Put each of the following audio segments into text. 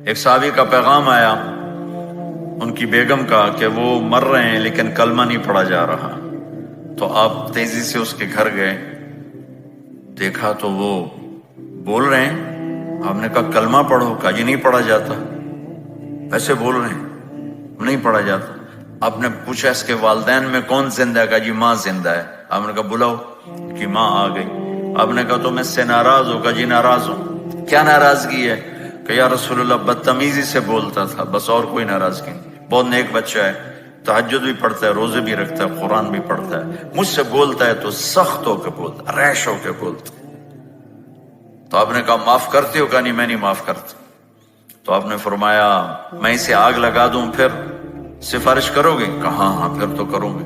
ایک صحابی کا پیغام آیا ان کی بیگم کا کہ وہ مر رہے ہیں لیکن کلمہ نہیں پڑھا جا رہا، تو آپ تیزی سے اس کے گھر گئے، دیکھا تو وہ بول رہے ہیں، آپ نے کہا کلمہ پڑھو، کہا جی نہیں پڑھا جاتا، ویسے بول رہے ہیں نہیں پڑھا جاتا۔ آپ نے پوچھا اس کے والدین میں کون زندہ ہے؟ کہا جی ماں زندہ ہے۔ آپ نے کہا بلاؤ، کہ ماں آ گئی۔ آپ نے کہا تم اس سے ناراض ہو؟ کہا جی ناراض ہوں۔ کیا ناراضگی ہے؟ کہ یا رسول اللہ بدتمیزی سے بولتا تھا، بس اور کوئی ناراضگی نہیں، بہت نیک بچہ ہے، تہجد بھی پڑھتا ہے، روزے بھی رکھتا ہے، قرآن بھی پڑھتا ہے، مجھ سے بولتا ہے تو سخت ہو کے بولتا، ریش ہو کے بولتا۔ تو آپ نے کہا معاف کرتے ہو؟ کہا نہیں میں نہیں معاف کرتا۔ تو آپ نے فرمایا میں اسے آگ لگا دوں پھر سفارش کرو گے؟ کہا ہاں پھر تو کروں گے۔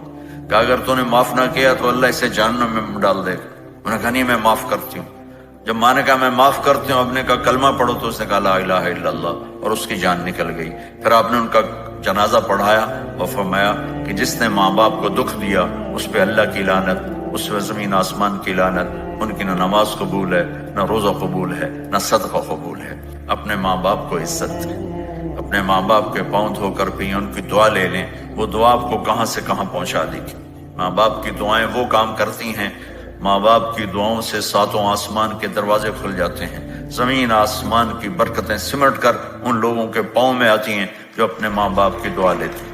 کہ اگر تو نے معاف نہ کیا تو اللہ اسے جہنم میں ڈال دے گا۔ انہوں نے کہا نہیں میں معاف کرتی ہوں۔ جب ماں نے کہا میں معاف کرتی ہوں، آپ نے کہا کلمہ پڑھو، تو اس نے کہا لا الہ الا اللہ، اور اس کی جان نکل گئی۔ پھر آپ نے ان کا جنازہ پڑھایا اور فرمایا کہ جس نے ماں باپ کو دکھ دیا اس پہ اللہ کی لعنت، اس پہ زمین آسمان کی لعنت، ان کی نہ نماز قبول ہے، نہ روزہ قبول ہے، نہ صدقہ قبول ہے۔ اپنے ماں باپ کو عزت دیں، اپنے ماں باپ کے پاؤں دھو کر پئیں، ان کی دعا لے لیں، وہ دعا آپ کو کہاں سے کہاں پہنچا دے گی۔ ماں باپ کی دعائیں وہ کام کرتی ہیں، ماں باپ کی دعاؤں سے ساتوں آسمان کے دروازے کھل جاتے ہیں، زمین آسمان کی برکتیں سمٹ کر ان لوگوں کے پاؤں میں آتی ہیں جو اپنے ماں باپ کی دعا لیتے ہیں۔